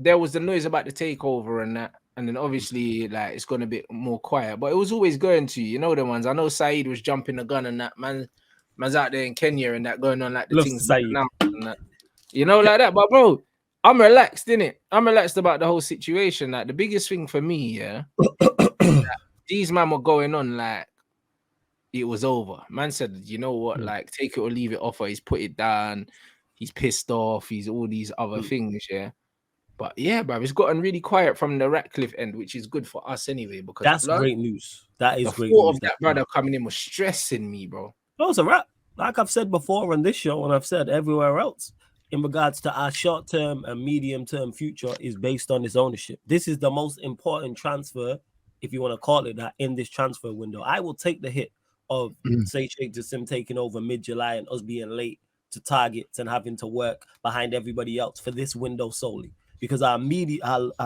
there was the noise about the takeover and that, and then obviously like it's gone a bit more quiet, but it was always going to, you know, the ones. I know Saeed was jumping the gun and that man's out there in Kenya and that going on like the Loves things being Saeed. announced and that, you know, like that. But bro, I'm relaxed, innit? I'm relaxed about the whole situation. Like the biggest thing for me, yeah, these man were going on like it was over. Man said, you know what, like take it or leave it offer. He's put it down. He's pissed off. He's all these other things, yeah. But yeah, bro, it's gotten really quiet from the Ratcliffe end, which is good for us anyway. Because That's blood, great news. That the is great thought of news. that brother coming in was stressing me, bro. No, it's a wrap. Like I've said before on this show, and I've said everywhere else, in regards to our short-term and medium-term future is based on this ownership. This is the most important transfer, if you want to call it that, in this transfer window. I will take the hit of, say, Sheikh Jassim taking over mid-July and us being late to targets and having to work behind everybody else for this window solely. Because our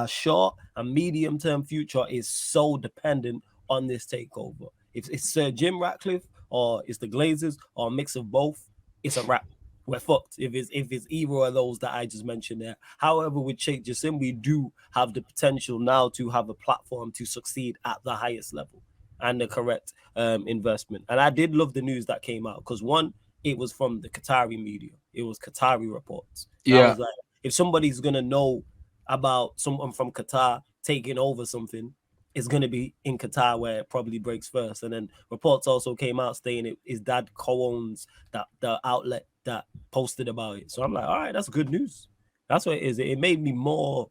short and medium-term future is so dependent on this takeover. If it's Sir Jim Ratcliffe or it's the Glazers or a mix of both, it's a wrap. We're fucked if it's either of those that I just mentioned there. However, with Sheikh Jassim, we do have the potential now to have a platform to succeed at the highest level and the correct investment. And I did love the news that came out because one, it was from the Qatari media. It was Qatari reports. And I was like, if somebody's gonna know about someone from Qatar taking over something, it's going to be in Qatar where it probably breaks first. And then reports also came out saying his dad co-owns the outlet that posted about it. So I'm like, all right, that's good news. That's what it is. It made me more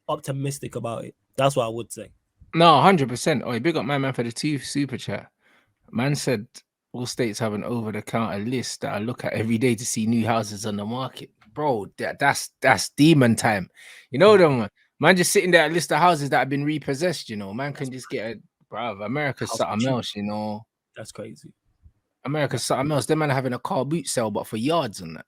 optimistic about it. That's what I would say. No, 100%. Oh, big up my man for the super chat. Man said all states have an over-the-counter list that I look at every day to see new houses on the market. Bro, that's demon time. You know them, man just sitting there at a list of houses that have been repossessed, you know. Man can just get a bro, America's something else, you know. That's crazy. America's something else. Them man having a car boot sale, but for yards and that.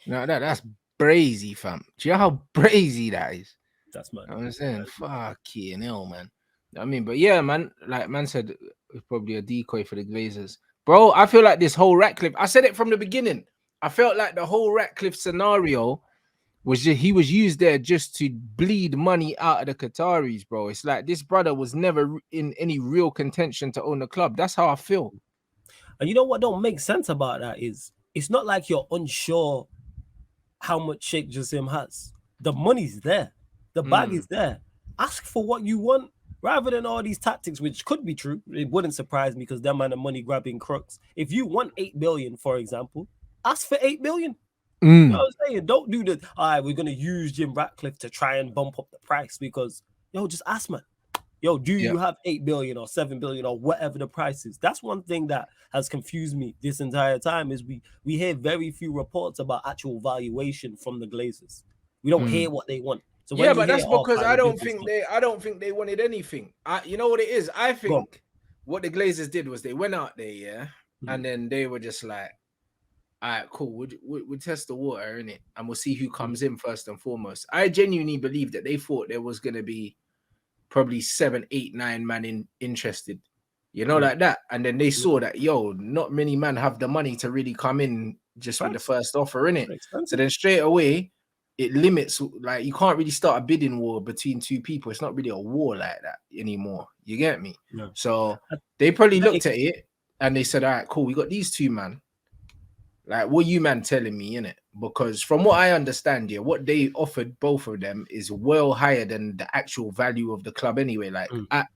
You know, that's brazy, fam. Do you know how brazy that is? That's mad. You know what I'm saying, fucking hell, man. I mean, but yeah, man, like man said, it's probably a decoy for the Glazers. Bro, I feel like this whole Ratcliffe, I said it from the beginning. I felt like the whole Ratcliffe scenario was just, he was used there just to bleed money out of the Qataris, bro. It's like this brother was never in any real contention to own the club. That's how I feel. And you know what don't make sense about that is it's not like you're unsure how much Sheikh Jassim has. The money's there. The bag is there. Ask for what you want rather than all these tactics, which could be true. It wouldn't surprise me because them man are money grabbing crooks. If you want 8 billion, for example, ask for 8 billion. You know what I'm saying? Don't do the, all right, we're going to use Jim Ratcliffe to try and bump up the price because, just ask, man. Yo, do you have 8 billion or 7 billion or whatever the price is? That's one thing that has confused me this entire time is we hear very few reports about actual valuation from the Glazers. We don't hear what they want. So yeah, but that's because I don't think they wanted anything. You know what it is? I think what the Glazers did was they went out there, and then they were just like, all right, cool. We'll test the water in it, and we'll see who comes in first and foremost. I genuinely believe that they thought there was gonna be probably 7, 8, 9 man interested, like that. And then they saw that, not many men have the money to really come in just with the first offer in it. So then straight away, it limits, like you can't really start a bidding war between two people. It's not really a war like that anymore. You get me? No. So they probably looked at it and they said, all right, cool, we got these two man. Like, what you man telling me, innit? Because from what I understand, what they offered both of them is well higher than the actual value of the club anyway. Like, at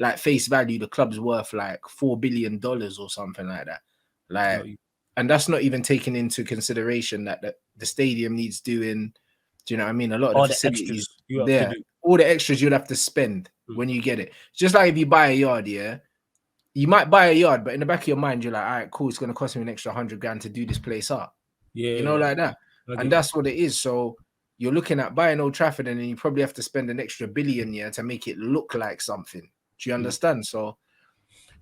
like face value, the club's worth like $4 billion or something like that. Like, and that's not even taking into consideration that the stadium needs doing. Do you know what I mean? A lot of the facilities there, all the extras you'd have to spend when you get it. Just like if you buy a yard, you might buy a yard, but in the back of your mind, you're like, all right, cool, it's going to cost me an extra 100 grand to do this place up. Like that. And that's what it is. So you're looking at buying Old Trafford and then you probably have to spend an extra billion to make it look like something. Do you understand? So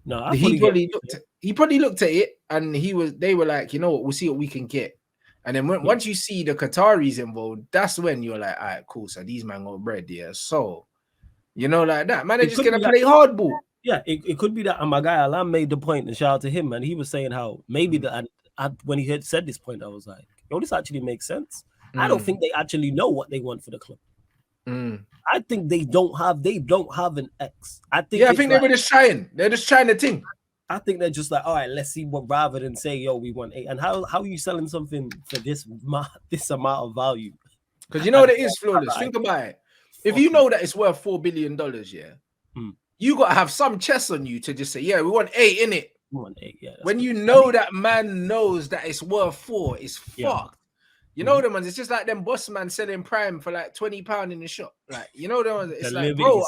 no, he probably looked at it and they were like, you know what, we'll see what we can get. And then once you see the Qataris involved, that's when you're like, all right, cool. So these man got bread, So, like that. Man, they're just going to play hardball. Yeah, it could be that. And my guy Alam made the point, and shout out to him, man. He was saying how maybe when he had said this point, I was like, this actually makes sense. I don't think they actually know what they want for the club. I think they don't have an X. I think I think they were just trying. They're just trying the thing. I think they're just like, all right, let's see what, rather than say, yo, we want 8. And how are you selling something for this amount of value? Because you know what it is, Flawless. Think about it. If you know that it's worth $4 billion, you gotta have some chest on you to just say, yeah, we want 8 in it. We want 8, yeah. When you know that man knows that it's worth 4, it's fucked. You know them ones. It's just like them boss man selling Prime for like £20 in the shop. Like, you know them ones. It's like, bro,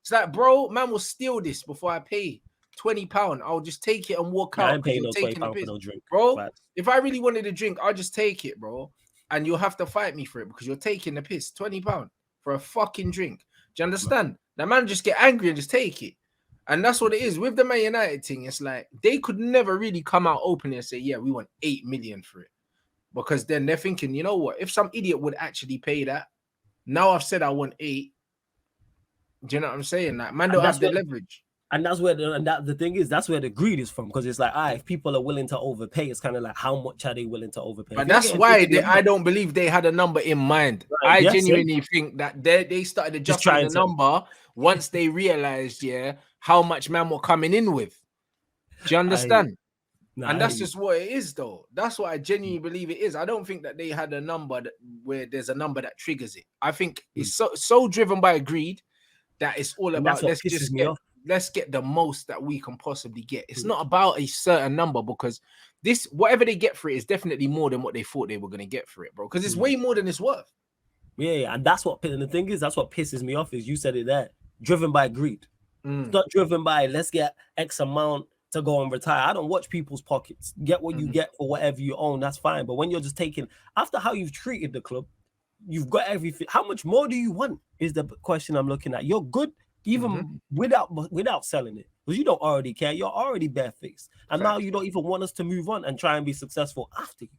it's like, bro, man will steal this before I pay £20. I'll just take it and walk out. I ain't paying no £20 for no drink, bro. Right. If I really wanted a drink, I'll just take it, bro. And you'll have to fight me for it because you're taking the piss. £20 for a fucking drink. Do you understand? Right. That man just get angry and just take it. And that's what it is with the Man United thing. It's like they could never really come out openly and say, yeah, we want 8 million for it. Because then they're thinking, you know what? If some idiot would actually pay that, now I've said I want 8. Do you know what I'm saying? Like, man don't have the leverage. And that's where the thing is, that's where the greed is from. Because it's like, if people are willing to overpay, it's kind of like, how much are they willing to overpay? But that's why I don't believe they had a number in mind. Right. I genuinely think that they started adjusting the number once they realized, how much man were coming in with. Do you understand? And that's just what it is, though. That's what I genuinely believe it is. I don't think that they had a number where there's a number that triggers it. I think it's so driven by greed that it's all about let's get the most that we can possibly get. It's not about a certain number because this, whatever they get for it is definitely more than what they thought they were going to get for it, bro. Because it's way more than it's worth. Yeah, and that's what, and the thing is, that's what pisses me off is you said it there, driven by greed. It's not driven by let's get X amount to go and retire. I don't watch people's pockets. Get what you get for whatever you own, that's fine. But when you're just taking, after how you've treated the club, you've got everything. How much more do you want is the question I'm looking at. You're good even without selling it because you don't already care. You're already barefaced. And now you don't even want us to move on and try and be successful after you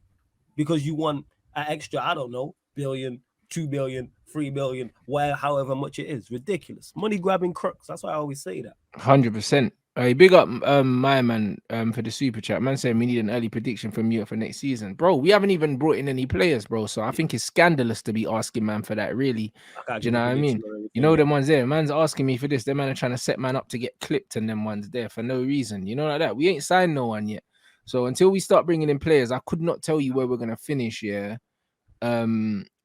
because you want an extra, I don't know, billion, 2 billion, 3 billion, however much it is. Ridiculous. Money grabbing crooks. That's why I always say that. 100%. Big up my man for the super chat. Man saying we need an early prediction from you for next season. Bro, we haven't even brought in any players, bro. So I think it's scandalous to be asking man for that, really. Do you know what I mean? You know them ones there. Man's asking me for this. Them man are trying to set man up to get clipped and them ones there for no reason. You know, like that. We ain't signed no one yet. So until we start bringing in players, I could not tell you where we're going to finish,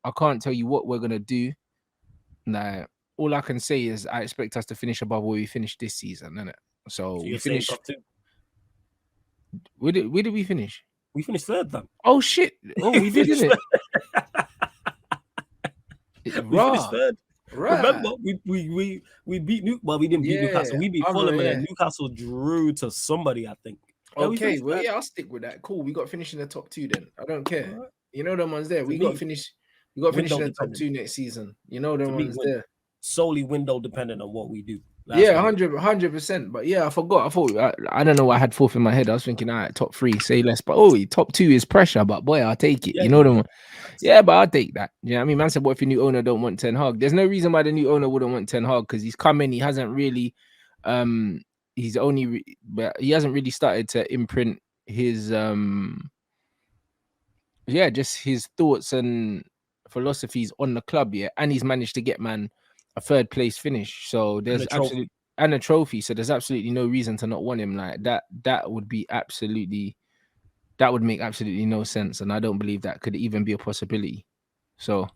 I can't tell you what we're going to do. Nah, all I can say is I expect us to finish above where we finished this season, innit? So we finished top 2. Where did we finish? We finished 3rd then. Oh shit! Oh, we did, didn't it? We finished 3rd. Right. Remember, we beat we didn't beat Newcastle. We beat Fulham, and Newcastle drew to somebody, I think. Okay, I'll stick with that. Cool. We got to finish in the top 2 then. I don't care. Right. You know them ones there. We got to finish. We got to finish in the top 2 next season. You know them ones there. Solely window dependent on what we do. That's 100%. But I forgot. I don't know what I had 4th in my head. I was thinking, all right, top 3, say less. But top 2 is pressure. But boy, I'll take it. You know them. Yeah, but I'll take that. You know what I mean? Man said, what if your new owner don't want Ten Hag? There's no reason why the new owner wouldn't want Ten Hag because he's come in. He hasn't really, he hasn't really started to imprint his, just his thoughts and philosophies on the club yet. And he's managed to get man a 3rd place finish. So there's a trophy. So there's absolutely no reason to not want him. Like that would make absolutely no sense. And I don't believe that could even be a possibility. So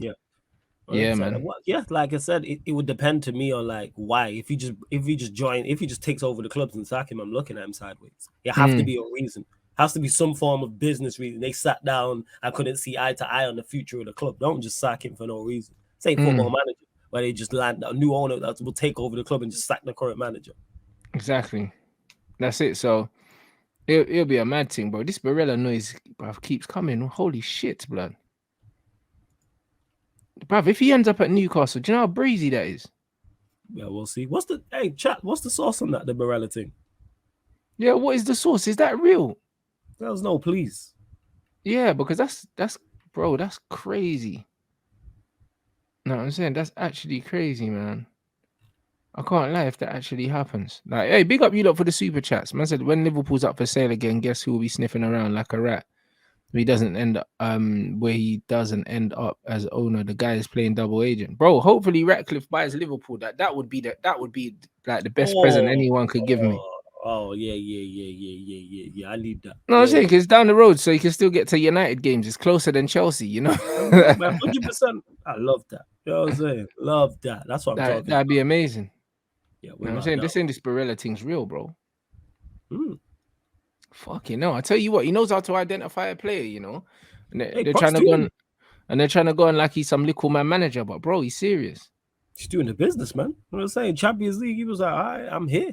man. Like I said, it would depend to me on like why. If he just takes over the clubs and sack him, I'm looking at him sideways. It has to be a reason. Has to be some form of business reason. They sat down, I couldn't see eye to eye on the future of the club. Don't just sack him for no reason. Say football manager. Where they just land a new owner that will take over the club and just sack the current manager. Exactly. That's it. So it'll be a mad thing, bro. This Barella noise, bruv, keeps coming. Holy shit, blood. Bruv, if he ends up at Newcastle, do you know how breezy that is? Yeah, we'll see. What's the sauce on that, the Barella thing? Yeah, what is the sauce? Is that real? There's no please. Yeah, because that's crazy. No, I'm saying that's actually crazy, man. I can't lie if that actually happens. Like, hey, big up you lot for the super chats. Man said when Liverpool's up for sale again, guess who will be sniffing around like a rat? he doesn't end up where he doesn't end up as owner. The guy is playing double agent, bro. Hopefully Ratcliffe buys Liverpool. That would be like the best present Oh, anyone could give me. yeah. I need that. No, I'm saying Yeah. because down the road, so you can still get to United games. It's closer than Chelsea, you know. Man, 100%. I love that. You know what I'm saying? Love that. That's what I'm talking That'd be about. amazing. Yeah, You know what I'm saying? This Barella thing's real, bro. Mm. Fucking no. I tell you what, he knows how to identify a player, you know. And Hey, they're props trying to to go him. on, and they're trying to go on like he's some little man manager, but bro, he's serious. He's doing the business, man. You know what I'm saying? Champions League, he was like, all right, I'm here.